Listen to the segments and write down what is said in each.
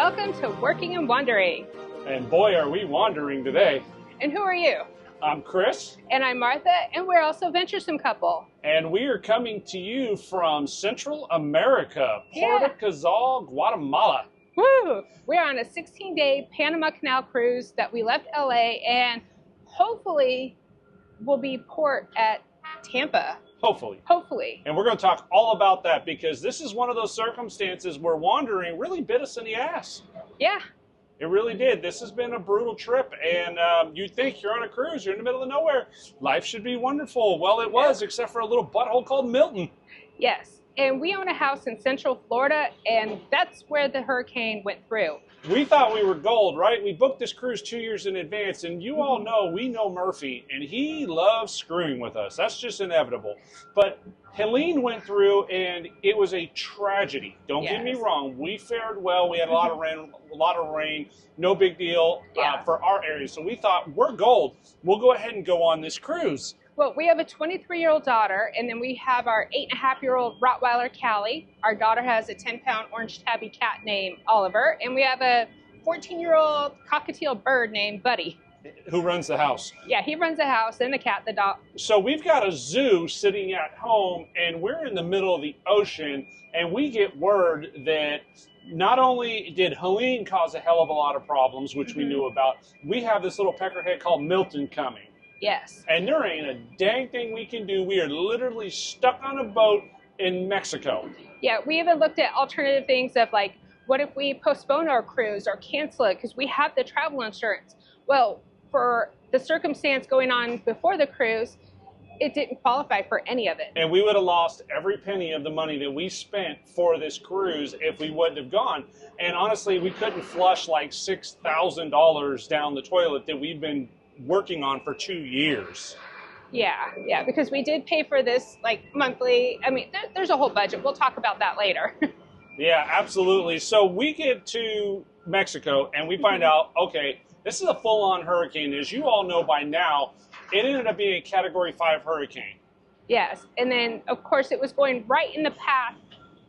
welcome to Working and Wandering. And boy, are we wandering today. And who are you? I'm Chris. And I'm Martha, and we're also a Venturesome couple. And we are coming to you from Central America, Puerto Cazal, Guatemala. Woo! We're on a 16-day Panama Canal cruise that we left LA and hopefully will be port at Tampa. Hopefully. And we're going to talk all about that because this is one of those circumstances where wandering really bit us in the ass. Yeah. It really did. This has been a brutal trip, and you think you're on a cruise, you're in the middle of nowhere. Life should be wonderful. Well, it was, except for a little butthole called Milton. Yes. And we own a house in Central Florida, and that's where the hurricane went through. We thought we were gold, right? We booked this cruise 2 years in advance, and you all know, we know Murphy, and he loves screwing with us. That's just inevitable. But Helene went through, and it was a tragedy. Don't get me wrong. We fared well. We had a lot of rain, no big deal for our area. So we thought, we're gold. We'll go ahead and go on this cruise. Well, we have a 23-year-old daughter, and then we have our 8.5-year-old Rottweiler Cali. Our daughter has a 10-pound orange tabby cat named Oliver, and we have a 14-year-old cockatiel bird named Buddy. Who runs the house. Yeah, he runs the house, and the cat, the dog. So we've got a zoo sitting at home, and we're in the middle of the ocean, and we get word that not only did Helene cause a hell of a lot of problems, which we knew about, we have this little peckerhead called Milton coming. Yes. And there ain't a dang thing we can do. We are literally stuck on a boat in Mexico. Yeah, we even looked at alternative things of like, what if we postpone our cruise or cancel it because we have the travel insurance? Well, for the circumstance going on before the cruise, it didn't qualify for any of it. And we would have lost every penny of the money that we spent for this cruise if we wouldn't have gone. And honestly, we couldn't flush like $6,000 down the toilet that we've been working on for 2 years. Yeah, because we did pay for this like monthly. I mean, there's a whole budget. We'll talk about that later. Yeah, absolutely. So we get to Mexico and we find out, okay, this is a full-on hurricane. As you all know by now, it ended up being a Category 5 hurricane. Yes, and then of course it was going right in the path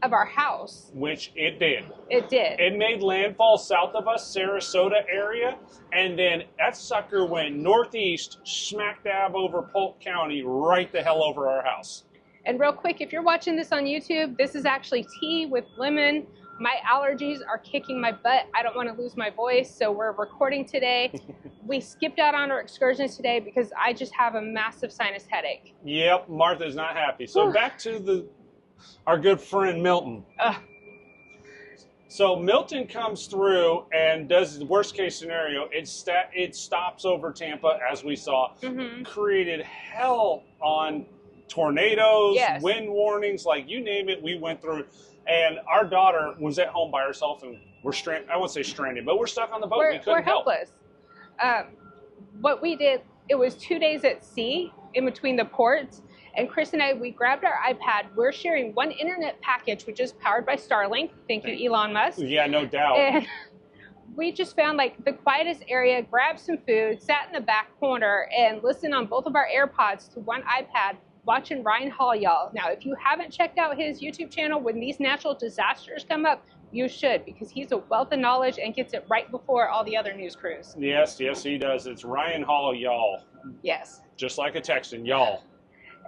of our house. Which it did. It did. It made landfall south of us, Sarasota area, and then that sucker went northeast, smack dab over Polk County, right the hell over our house. And real quick, if you're watching this on YouTube, this is actually tea with lemon. My allergies are kicking my butt. I don't want to lose my voice, so we're recording today. We skipped out on our excursions today because I just have a massive sinus headache. Yep, Martha's not happy. So back to our good friend Milton. So Milton comes through and does the worst case scenario. It stops over Tampa, as we saw, created hell on tornadoes, wind warnings, like you name it, we went through. And our daughter was at home by herself, and we're stranded. I won't say stranded, but we're stuck on the boat. We couldn't help. We're helpless. What we did, it was 2 days at sea in between the ports. And Chris and I, we grabbed our iPad. We're sharing one internet package, which is powered by Starlink. Thank you, Elon Musk. Yeah, no doubt. And we just found like the quietest area, grabbed some food, sat in the back corner, and listened on both of our AirPods to one iPad, watching Ryan Hall, y'all. Now, if you haven't checked out his YouTube channel, when these natural disasters come up, you should, because he's a wealth of knowledge and gets it right before all the other news crews. Yes, he does. It's Ryan Hall, y'all. Yes. Just like a Texan, y'all.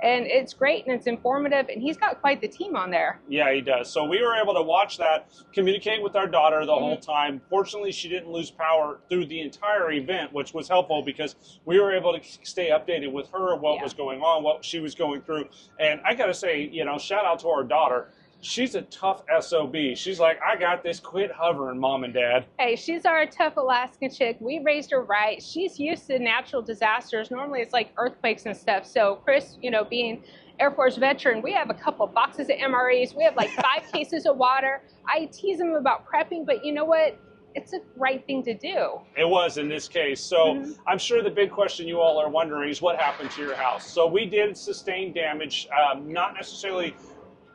And it's great and it's informative, and he's got quite the team on there. Yeah, he does. So we were able to watch that, communicate with our daughter the whole time. Fortunately, she didn't lose power through the entire event, which was helpful because we were able to stay updated with her, what was going on, what she was going through. And I got to say, shout out to our daughter. She's a tough SOB. She's like, I got this. Quit hovering, Mom and Dad. Hey, she's our tough Alaskan chick. We raised her right. She's used to natural disasters. Normally it's like earthquakes and stuff. So Chris, being Air Force veteran, we have a couple boxes of MREs. We have like 5 cases of water. I tease him about prepping, but you know what? It's a right thing to do. It was in this case. So I'm sure the big question you all are wondering is what happened to your house. So we did sustain damage, not necessarily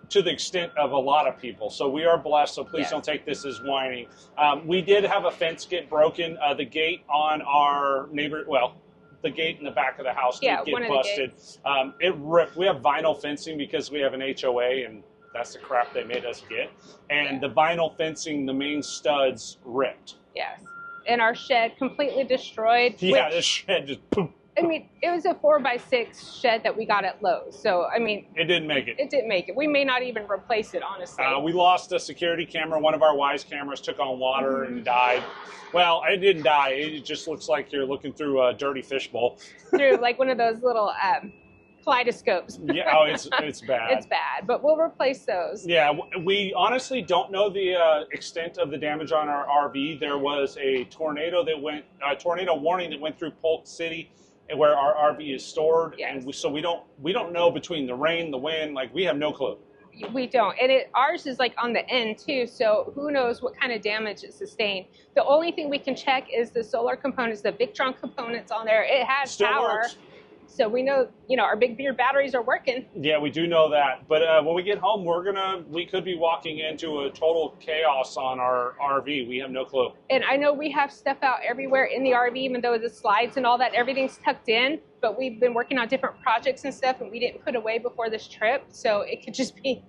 to the extent of a lot of people. So we are blessed, so please don't take this as whining. We did have a fence get broken. The gate on our the gate in the back of the house did get busted. It ripped. We have vinyl fencing because we have an HOA, and that's the crap they made us get. And the vinyl fencing, the main studs ripped. Yes. And our shed completely destroyed. Yeah, this shed just poof. I mean, it was a 4x6 shed that we got at Lowe's. So, I mean, it didn't make it. It didn't make it. We may not even replace it, honestly. We lost a security camera. One of our Wise cameras took on water and died. Well, it didn't die. It just looks like you're looking through a dirty fishbowl. Through like one of those little kaleidoscopes. Yeah, oh, it's bad. It's bad, but we'll replace those. Yeah, we honestly don't know the extent of the damage on our RV. There was a tornado warning that went through Polk City, where our RV is stored, and we don't know between the rain, the wind, like we have no clue. We don't, and ours is like on the end too, so who knows what kind of damage it sustained. The only thing we can check is the solar components, the Victron components on there. It has still power. Works. So we know, our big beer batteries are working. Yeah, we do know that. But when we get home, we could be walking into a total chaos on our RV. We have no clue. And I know we have stuff out everywhere in the RV, even though the slides and all that, everything's tucked in. But we've been working on different projects and stuff, and we didn't put away before this trip. So it could just be,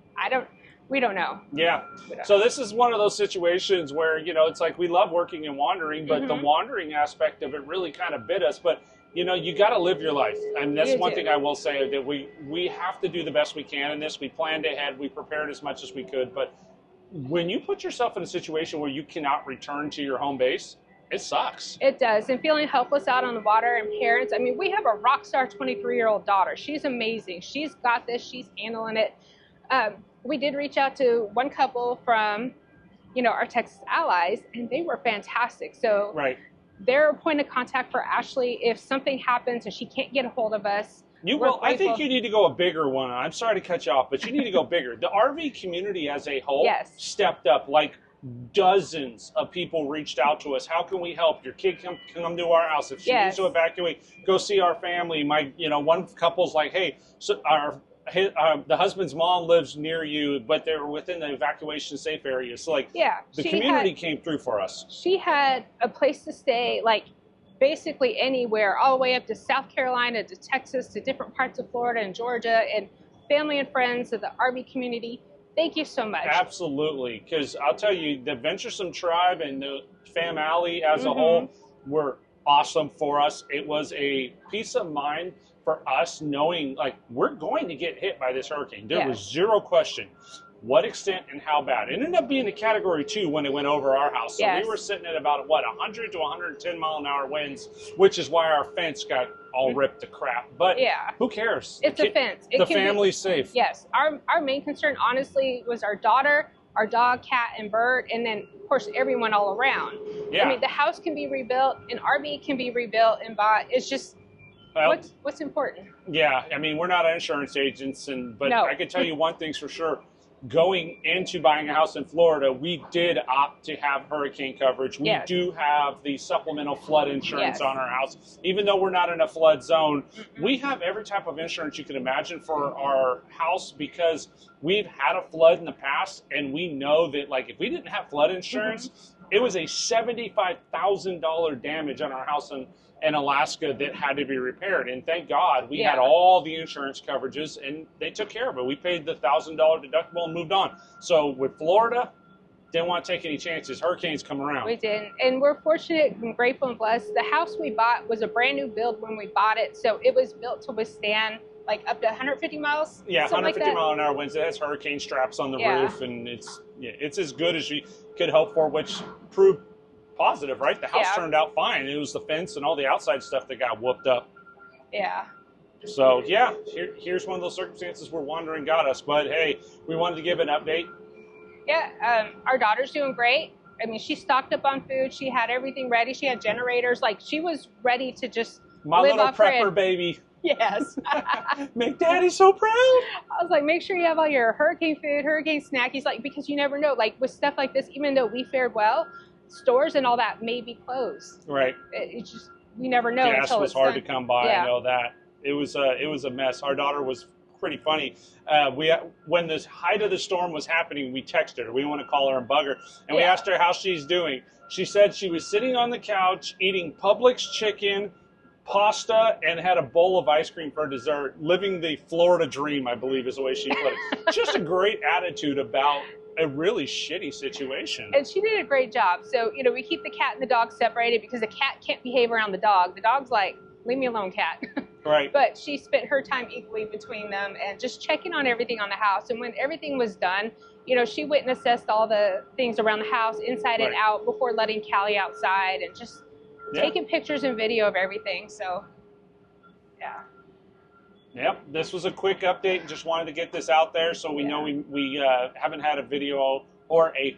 we don't know. Yeah. So this is one of those situations where, it's like we love working and wandering, but the wandering aspect of it really kind of bit us. But you got to live your life. And that's one thing I will say, that we have to do the best we can in this. We planned ahead. We prepared as much as we could. But when you put yourself in a situation where you cannot return to your home base, it sucks. It does. And feeling helpless out on the water, and parents, I mean, we have a rock star 23-year-old daughter. She's amazing. She's got this. She's handling it. We did reach out to one couple from, our Texas allies, and they were fantastic. So right. They're a point of contact for Ashley if something happens and she can't get a hold of us. I think you need to go a bigger one. I'm sorry to cut you off, but you need to go bigger. The RV community as a whole stepped up. Like dozens of people reached out to us. How can we help? Your kid come to our house. If she needs to evacuate, go see our family. One couple's like, hey, so the husband's mom lives near you, but they're within the evacuation safe area. So the community came through for us. She had a place to stay, basically anywhere, all the way up to South Carolina, to Texas, to different parts of Florida and Georgia, and family and friends of the RV community. Thank you so much. Absolutely, because I'll tell you, the Venturesome tribe and the FamAlly as a whole were awesome for us. It was a peace of mind for us knowing we're going to get hit by this hurricane. There was zero question what extent and how bad. It ended up being a Category 2 when it went over our house. So we were sitting at about 100 to 110 mile an hour winds, which is why our fence got all ripped to crap. But who cares? It's a fence. The family's safe. Yes. Our main concern, honestly, was our daughter, our dog, cat, and bird, and then, of course, everyone all around. Yeah. I mean, the house can be rebuilt, an RV can be rebuilt and bought. It's just what's important. Yeah. I mean, we're not insurance agents, but I can tell you one thing's for sure. Going into buying a house in Florida, we did opt to have hurricane coverage. We do have the supplemental flood insurance on our house. Even though we're not in a flood zone, we have every type of insurance you can imagine for our house because we've had a flood in the past, and we know that if we didn't have flood insurance, it was a $75,000 damage on our house in Alaska that had to be repaired. And thank God we had all the insurance coverages, and they took care of it. We paid the $1,000 deductible and moved on. So with Florida, didn't want to take any chances. Hurricanes come around. We didn't. And we're fortunate and grateful and blessed. The house we bought was a brand new build when we bought it. So it was built to withstand up to 150 miles. Yeah, 150 mile an hour winds. It has hurricane straps on the roof, and it's as good as you could hope for, which proved positive, right? The house turned out fine. It was the fence and all the outside stuff that got whooped up. Yeah. So here's one of those circumstances where wandering got us. But hey, we wanted to give an update. Yeah, our daughter's doing great. I mean, she stocked up on food. She had everything ready. She had generators. She was ready to just live little off prepper baby. Yes. Make Daddy so proud. I was like, make sure you have all your hurricane food, hurricane snackies, because you never know. With stuff like this, even though we fared well, stores and all that may be closed. Right. It's just, we never know. Gas was hard to come by. I know that. It was a mess. Our daughter was pretty funny. When the height of the storm was happening, we texted her. We want to call her and bug her. And we asked her how she's doing. She said she was sitting on the couch eating Publix chicken pasta and had a bowl of ice cream for dessert, living the Florida dream, I believe is the way she put it. Just a great attitude about a really shitty situation. And she did a great job. So, you know, we keep the cat and the dog separated because the cat can't behave around the dog. The dog's like, leave me alone, cat. Right. But she spent her time equally between them and just checking on everything on the house. And when everything was done, you know, she went and assessed all the things around the house, inside and out, before letting Callie outside, and just taking pictures and video of everything. So, yeah. Yep, this was a quick update. Just wanted to get this out there so we know we haven't had a video or a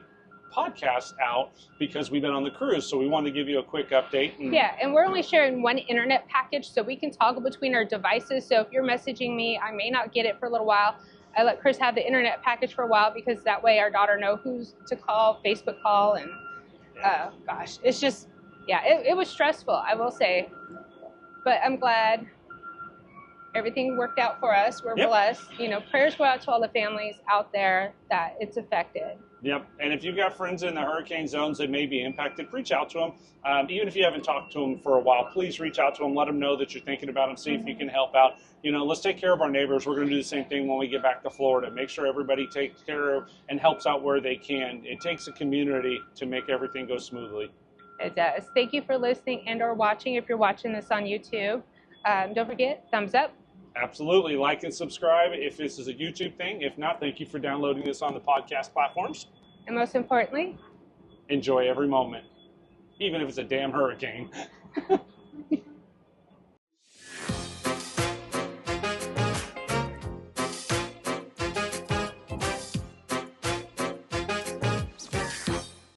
podcast out because we've been on the cruise. So we wanted to give you a quick update. And we're only sharing one internet package, so we can toggle between our devices. So if you're messaging me, I may not get it for a little while. I let Chris have the internet package for a while because that way our daughter knows who's to call, Facebook call, and gosh, it's just, it was stressful, I will say. But I'm glad everything worked out for us. We're blessed. You know, prayers go out to all the families out there that it's affected. Yep. And if you've got friends in the hurricane zones that may be impacted, reach out to them. Even if you haven't talked to them for a while, please reach out to them. Let them know that you're thinking about them. See if you can help out. You know, let's take care of our neighbors. We're going to do the same thing when we get back to Florida. Make sure everybody takes care of and helps out where they can. It takes a community to make everything go smoothly. It does. Thank you for listening and or watching if you're watching this on YouTube. Don't forget, thumbs up. Absolutely. Like and subscribe if this is a YouTube thing. If not, thank you for downloading this on the podcast platforms. And most importantly, enjoy every moment, even if it's a damn hurricane.